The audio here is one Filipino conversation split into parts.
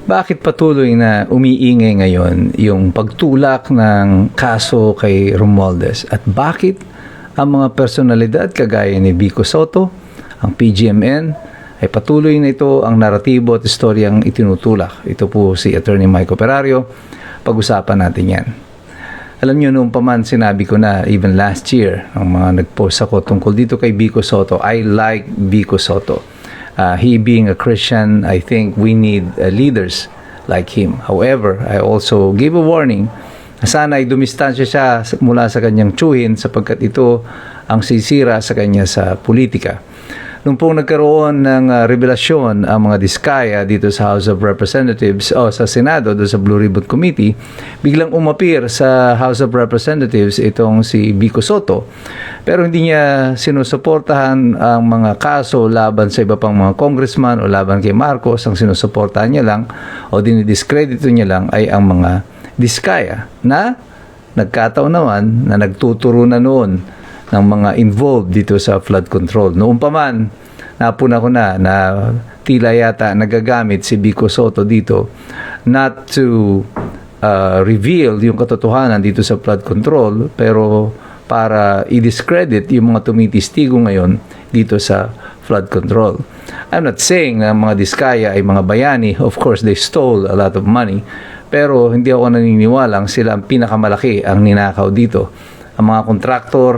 Bakit patuloy na umiingay ngayon yung pagtulak ng kaso kay Romualdez? At bakit ang mga personalidad kagaya ni Vico Sotto, ang PGMN, ay patuloy na ito ang naratibo at istoryang itinutulak? Ito po si Attorney Mike Operario. Pag-usapan natin yan. Alam nyo, noong paman sinabi ko na, even last year, ang mga nag-post ako tungkol dito kay Vico Sotto, I like Vico Sotto. He being a Christian, I think we need leaders like him. However, I also gave a warning na sana ay dumistansya siya mula sa kanyang tsuhin sapagkat ito ang sisira sa kanya sa politika. Nung pong nagkaroon ng revelasyon ang mga diskaya dito sa House of Representatives o sa Senado, doon sa Blue Ribbon Committee, biglang umapir sa House of Representatives itong si Vico Sotto. Pero hindi niya sinusuportahan ang mga kaso laban sa iba pang mga congressman o laban kay Marcos. Ang sinusuportahan niya lang o dinidiscredito niya lang ay ang mga diskaya na nagkataon naman na nagtuturo na noon ng mga involved dito sa flood control. Noong pa man, napuna ko na tila yata nagagamit si Vico Sotto dito not to reveal yung katotohanan dito sa flood control, pero para i-discredit yung mga tumitistigo ngayon dito sa flood control. I'm not saying na mga diskaya ay mga bayani. Of course, they stole a lot of money. Pero hindi ako naniniwalang sila ang pinakamalaki ang ninakaw dito. Ang mga kontraktor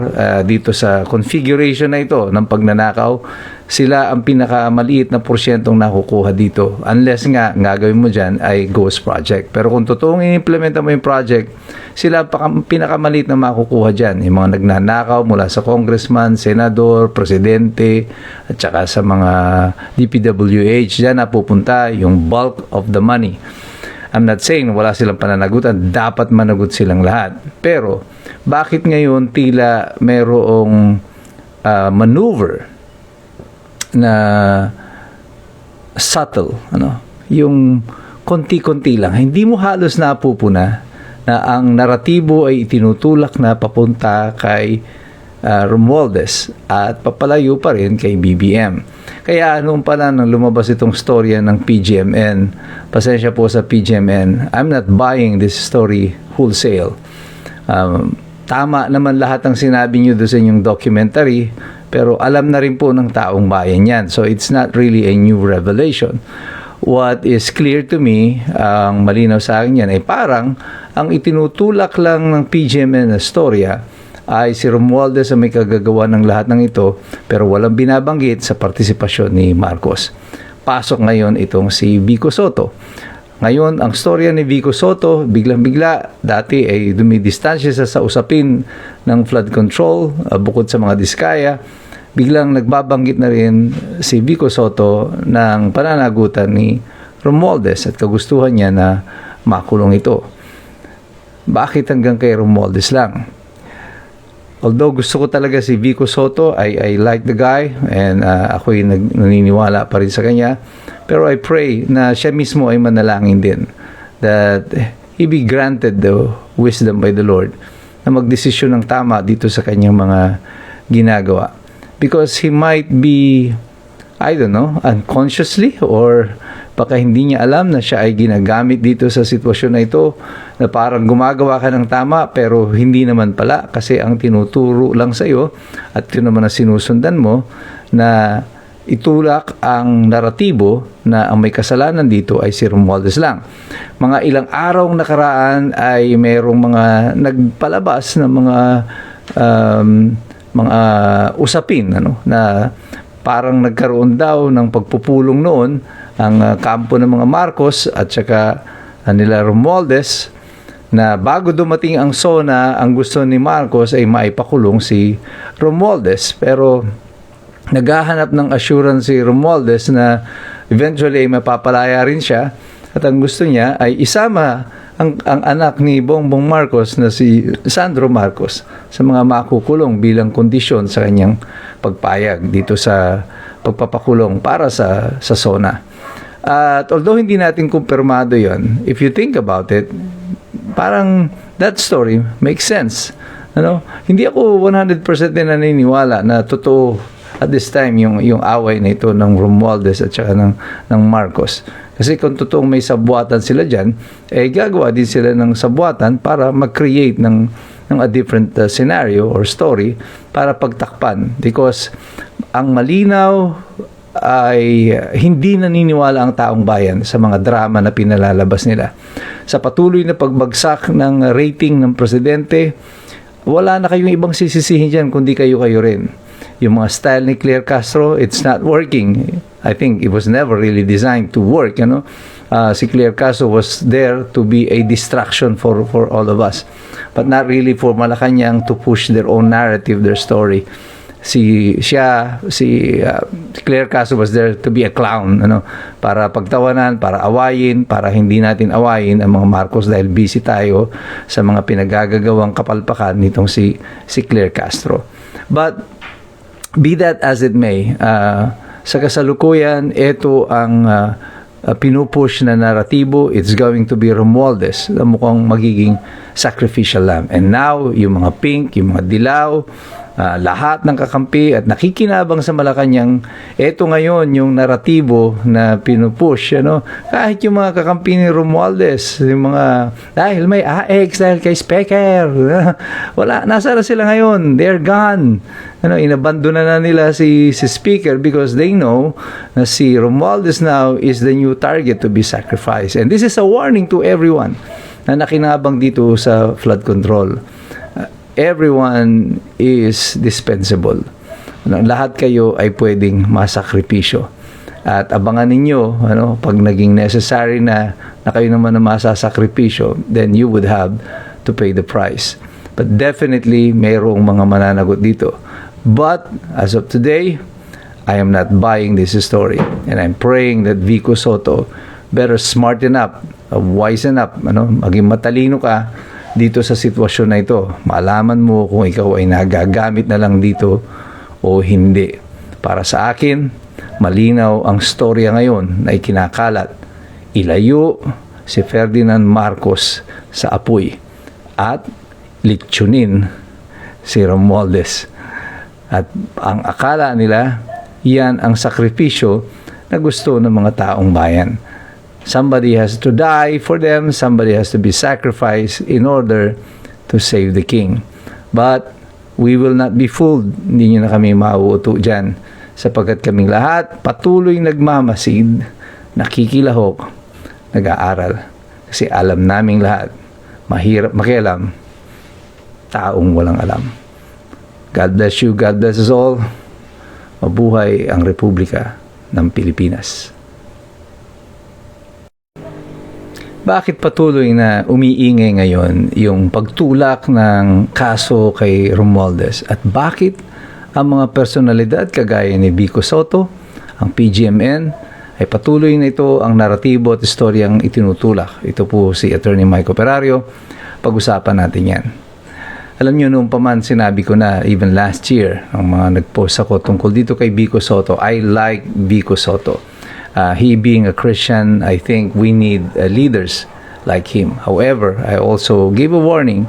dito sa configuration na ito ng pagnanakaw, sila ang pinakamaliit na porsyentong nakukuha dito. Unless nga, gagawin mo dyan ay ghost project. Pero kung totoong i-implementa mo yung project, sila ang pinakamaliit na makukuha dyan. Yung mga nagnanakaw mula sa congressman, senador, presidente, at saka sa mga DPWH, dyan napupunta yung bulk of the money. I'm not saying wala silang pananagutan, dapat managot silang lahat. Pero, bakit ngayon tila merong maneuver na subtle, yung konti-konti lang. Hindi mo halos napupuna na ang naratibo ay itinutulak na papunta kay Romualdez at papalayo pa rin kay BBM. Kaya noon pala nang lumabas itong storya ng PGMN, pasensya po sa PGMN, I'm not buying this story wholesale. Tama naman lahat ng sinabi nyo doon sa inyong documentary, pero alam na rin po ng taong bayan yan. So it's not really a new revelation. What is clear to me, ang malinaw sa akin yan, ay parang ang itinutulak lang ng PGMN na storya ay si Romualdez ang may kagagawa ng lahat ng ito, pero walang binabanggit sa partisipasyon ni Marcos. Pasok ngayon itong si Vico Sotto. Ngayon, ang storya ni Vico Sotto, biglang-bigla, dati ay dumidistansya sa usapin ng flood control, bukod sa mga diskaya, biglang nagbabanggit na rin si Vico Sotto ng pananagutan ni Romualdez at kagustuhan niya na makulong ito. Bakit hanggang kay Romualdez lang? Although gusto ko talaga si Vico Sotto, I like the guy and ako'y naniniwala pa rin sa kanya. Pero I pray na siya mismo ay manalangin din that he be granted the wisdom by the Lord na magdesisyon ng tama dito sa kanyang mga ginagawa. Because he might be, I don't know, unconsciously or baka hindi niya alam na siya ay ginagamit dito sa sitwasyon na ito, na parang gumagawa ka ng tama pero hindi naman pala kasi ang tinuturo lang sa iyo at yun naman ang sinusundan mo na itulak ang naratibo na ang may kasalanan dito ay si Romualdez lang. Mga ilang araw nakaraan ay mayroong mga nagpalabas ng mga usapin na parang nagkaroon daw ng pagpupulong noon ang kampo ng mga Marcos at saka nila Romualdez na bago dumating ang SONA, ang gusto ni Marcos ay maipakulong si Romualdez. Pero naghahanap ng assurance si Romualdez na eventually ay mapapalaya rin siya at ang gusto niya ay isama ang anak ni Bongbong Marcos na si Sandro Marcos sa mga makukulong bilang kondisyon sa kanyang pagpayag dito sa pagpapakulong para sa SONA. At although hindi natin kumpirmado yon, if you think about it, parang that story makes sense. Hindi ako 100% na naniniwala na totoo at this time yung away na ito ng Romualdez at saka ng Marcos. Kasi kung totoong may sabwatan sila dyan, gagawa din sila ng sabwatan para mag-create ng a different scenario or story para pagtakpan. Because ang malinaw ay hindi naniniwala ang taong bayan sa mga drama na pinalalabas nila. Sa patuloy na pagbagsak ng rating ng presidente, wala na kayong ibang sisisihin dyan kundi kayo rin. Yung mga style ni Claire Castro, it's not working. I think it was never really designed to work, si Claire Castro was there to be a distraction for all of us, but not really for Malacanang to push their own narrative, their story. Claire Castro was there to be a clown, para pagtawanan, para awayin, para hindi natin awayin ang mga Marcos dahil busy tayo sa mga pinagagagawang kapalpakan nitong si Claire Castro. But be that as it may, sa kasalukuyan, ito ang pinupush na naratibo. It's going to be Romualdez na mukhang magiging sacrificial lamb. And now, yung mga pink, yung mga dilaw, lahat ng kakampi at nakikinabang sa Malacanang, ito ngayon yung naratibo na pinupush, kahit yung mga kakampi ni Romualdez, yung mga, dahil may AX, dahil kay Specker, wala, nasa na sila ngayon, they're gone. Inabandona na nila si Speaker because they know na si Romualdez now is the new target to be sacrificed. And this is a warning to everyone na nakinabang dito sa flood control. Everyone is dispensable. Lahat kayo ay pwedeng masakripisyo. At abangan ninyo, pag naging necessary na kayo naman na masasakripisyo, then you would have to pay the price. But definitely, mayroong mga mananagot dito. But, as of today, I am not buying this story. And I'm praying that Vico Soto better smarten up, wisen up, maging matalino ka dito sa sitwasyon na ito. Malaman mo kung ikaw ay nagagamit na lang dito o hindi. Para sa akin, malinaw ang storya ngayon na ikinakalat. Ilayo si Ferdinand Marcos sa apoy at litsunin si Romualdez. At ang akala nila, yan ang sakripisyo na gusto ng mga taong bayan. Somebody has to die for them, somebody has to be sacrificed in order to save the king. But we will not be fooled. Hindi nyo na kami mauuto dyan. Sapagkat kaming lahat patuloy nagmamasid, nakikilahok, nag-aaral. Kasi alam naming lahat, mahirap makialam, taong walang alam. God bless you, God bless us all. Mabuhay ang Republika ng Pilipinas. Bakit patuloy na umiingay ngayon yung pagtulak ng kaso kay Romualdez? At bakit ang mga personalidad kagaya ni Vico Soto, ang PGMN, ay patuloy na ito ang naratibo at istoryang itinutulak? Ito po si Attorney Mike Operario. Pag-usapan natin yan. Alam nyo, noong paman sinabi ko na even last year, ang mga nag-post ako tungkol dito kay Vico Soto, I like Vico Soto. He being a Christian, I think we need leaders like him. However, I also gave a warning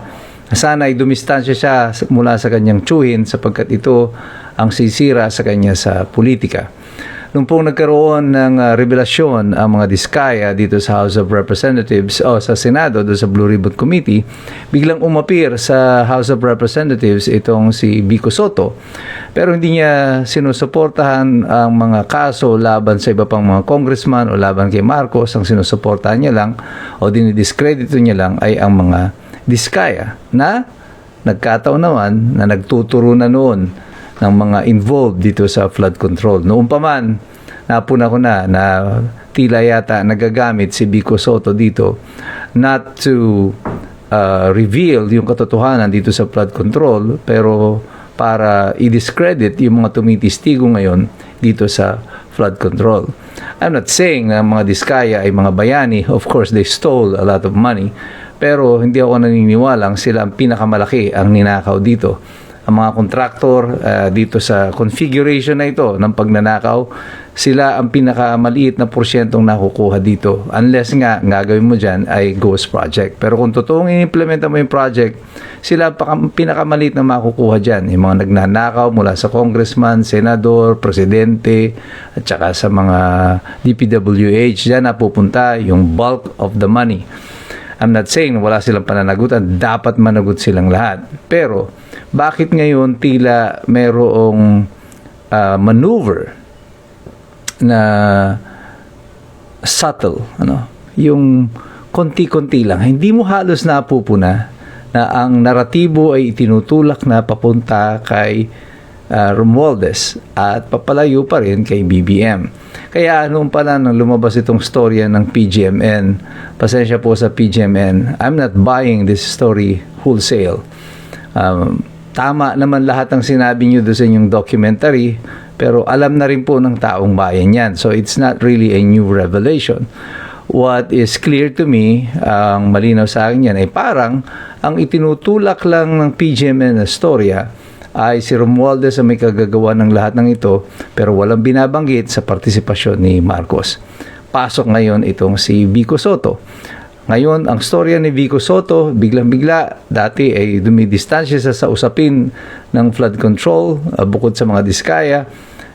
na sana ay dumistansya siya mula sa kanyang tsuhin sapagkat ito ang sisira sa kanya sa politika. Nung pong nagkaroon ng revelasyon ang mga diskaya dito sa House of Representatives o sa Senado, doon sa Blue Ribbon Committee, biglang umapir sa House of Representatives itong si Vico Soto. Pero hindi niya sinusuportahan ang mga kaso laban sa iba pang mga congressman o laban kay Marcos. Ang sinusuportahan niya lang o dinidiscredito niya lang ay ang mga diskaya na nagkataon naman na nagtuturo na noon ng mga involved dito sa flood control. Noon pa man, napuna ko na tila yata nagagamit si Vico Soto dito not to reveal yung katotohanan dito sa flood control, pero para i-discredit yung mga tumitistigo ngayon dito sa flood control. I'm not saying na mga diskaya ay mga bayani. Of course, they stole a lot of money. Pero hindi ako naniniwalang sila ang pinakamalaki ang ninakaw dito. ang mga kontraktor dito sa configuration na ito ng pagnanakaw, sila ang pinakamaliit na porsyentong nakukuha dito. Unless nga, gagawin mo dyan ay ghost project. Pero kung totoong i-implementa mo yung project, sila ang pinakamaliit na makukuha dyan. Yung mga nagnanakaw mula sa congressman, senador, presidente, at saka sa mga DPWH, dyan napupunta yung bulk of the money. I'm not saying wala silang pananagutan, dapat managot silang lahat. Pero, bakit ngayon tila merong maneuver na subtle, yung konti-konti lang, hindi mo halos napupuna na ang naratibo ay itinutulak na papunta kay Romualdez at papalayo pa rin kay BBM. Kaya noong pala nang lumabas itong storya ng PGMN, pasensya po sa PGMN, I'm not buying this story wholesale. Tama naman lahat ng sinabi nyo doon sa inyong documentary, pero alam na rin po ng taong bayan yan. So it's not really a new revelation. What is clear to me, ang malinaw sa akin yan, ay parang ang itinutulak lang ng PGMN na storya ay si Romualdez ang may kagagawa ng lahat ng ito, pero walang binabanggit sa partisipasyon ni Marcos. Pasok ngayon itong si Vico Sotto. Ngayon, ang storya ni Vico Sotto, biglang-bigla, dati ay dumidistansya sa usapin ng flood control, bukod sa mga diskaya,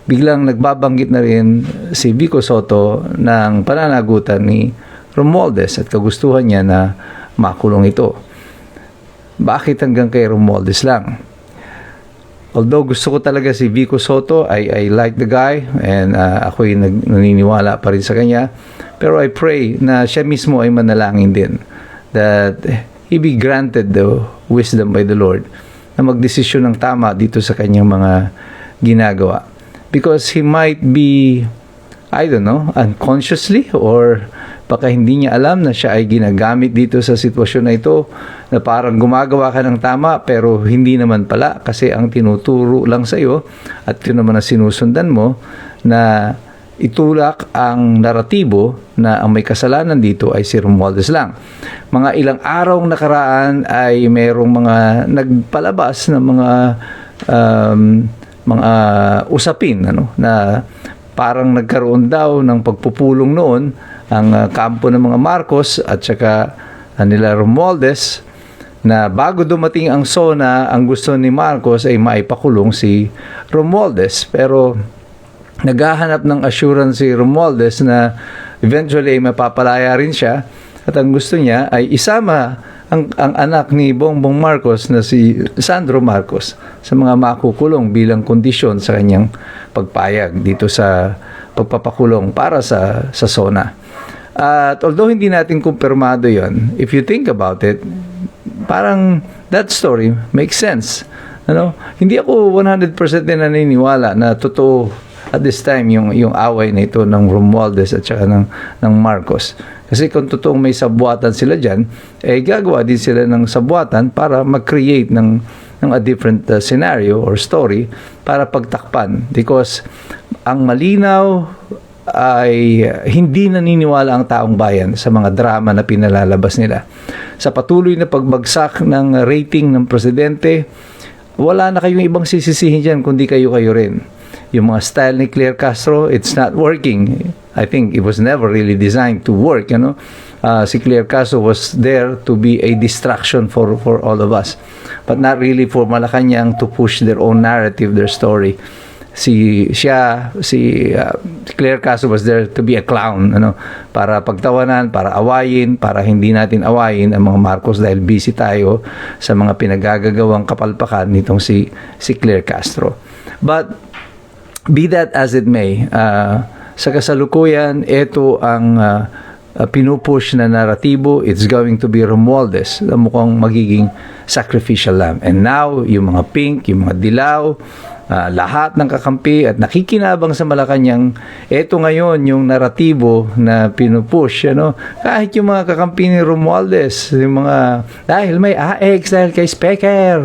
biglang nagbabanggit na rin si Vico Sotto ng pananagutan ni Romualdez at kagustuhan niya na makulong ito. Bakit hanggang kay Romualdez lang? Although gusto ko talaga si Vico Sotto, I like the guy and ako'y naniniwala pa rin sa kanya. Pero I pray na siya mismo ay manalangin din that he be granted the wisdom by the Lord na magdesisyon ng tama dito sa kanyang mga ginagawa. Because he might be, I don't know, unconsciously or baka hindi niya alam na siya ay ginagamit dito sa sitwasyon na ito, na parang gumagawa ka ng tama pero hindi naman pala kasi ang tinuturo lang sa iyo at yun naman ang sinusundan mo na itulak ang naratibo na ang may kasalanan dito ay si Romualdez lang. Mga ilang araw nakaraan ay mayroong mga nagpalabas ng mga usapin na parang nagkaroon daw ng pagpupulong noon ang kampo ng mga Marcos at saka nila Romualdez na bago dumating ang SONA, ang gusto ni Marcos ay maipakulong si Romualdez. Pero naghahanap ng assurance si Romualdez na eventually ay mapapalaya rin siya at ang gusto niya ay isama ang anak ni Bongbong Marcos na si Sandro Marcos sa mga makukulong bilang kondisyon sa kanyang pagpayag dito sa pagpapakulong para sa SONA. At although hindi natin kumpirmado yon, if you think about it, parang that story makes sense. Hindi ako 100% din naniniwala na totoo at this time yung away na ito ng Romualdez at saka ng Marcos. Kasi kung totoong may sabuatan sila dyan, gagawa din sila ng sabuatan para mag-create ng a different scenario or story para pagtakpan. Because ang malinaw ay hindi naniniwala ang taong bayan sa mga drama na pinalalabas nila. Sa patuloy na pagbagsak ng rating ng presidente, wala na kayong ibang sisisihin dyan kundi kayo rin. Yung mga style ni Claire Castro, it's not working. I think it was never really designed to work. Si Claire Castro was there to be a distraction for all of us, but not really for Malacanang to push their own narrative, their story. Si Claire Castro was there to be a clown, para pagtawanan, para awayin, para hindi natin awayin ang mga Marcos dahil busy tayo sa mga pinagagagawang kapalpakan nitong si Claire Castro. But be that as it may, sa kasalukuyan, ito ang pinupush na naratibo. It's going to be Romualdez na mukhang magiging sacrificial lamb. And now, yung mga pink, yung mga dilaw, lahat ng kakampi at nakikinabang sa Malacanang, ito ngayon yung naratibo na pinupush. Kahit yung mga kakampi ni Romualdez, yung mga, dahil may AX, dahil kay Specker,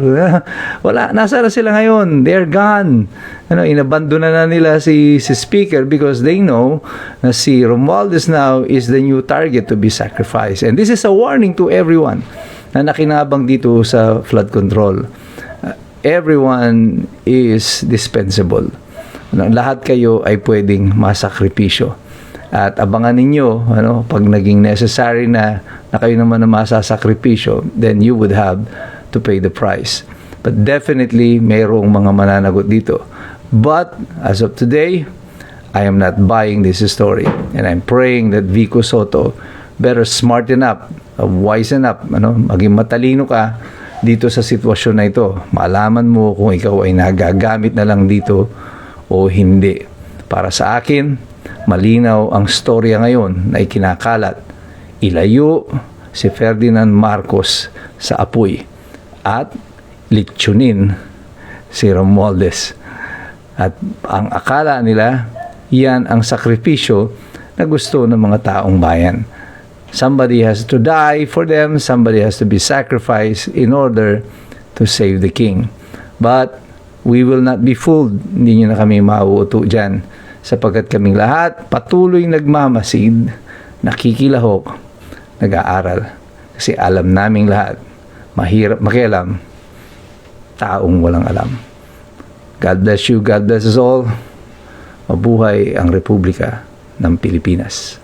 wala, nasa na sila ngayon, they're gone. Inabandona na nila si Speaker because they know na si Romualdez now is the new target to be sacrificed. And this is a warning to everyone na nakinabang dito sa flood control. everyone is dispensable. Lahat kayo ay pwedeng masakripisyo. At abangan ninyo, pag naging necessary na kayo naman na masasakripisyo, then you would have to pay the price. But definitely, mayroong mga mananagot dito. But, as of today, I am not buying this story. And I'm praying that Vico Soto better smarten up, wisen up, maging matalino ka dito sa sitwasyon na ito. Malaman mo kung ikaw ay nagagamit na lang dito o hindi. Para sa akin, malinaw ang storya ngayon na ikinakalat. Ilayo si Ferdinand Marcos sa apoy at litsunin si Romualdez. At ang akala nila, yan ang sakripisyo na gusto ng mga taong bayan. Somebody has to die for them, somebody has to be sacrificed in order to save the king. But we will not be fooled. Hindi nyo na kami mauuto dyan. Sapagkat kaming lahat patuloy nagmamasid, nakikilahok, nag-aaral. Kasi alam naming lahat, mahirap makialam, taong walang alam. God bless you, God bless us all. Mabuhay ang Republika ng Pilipinas.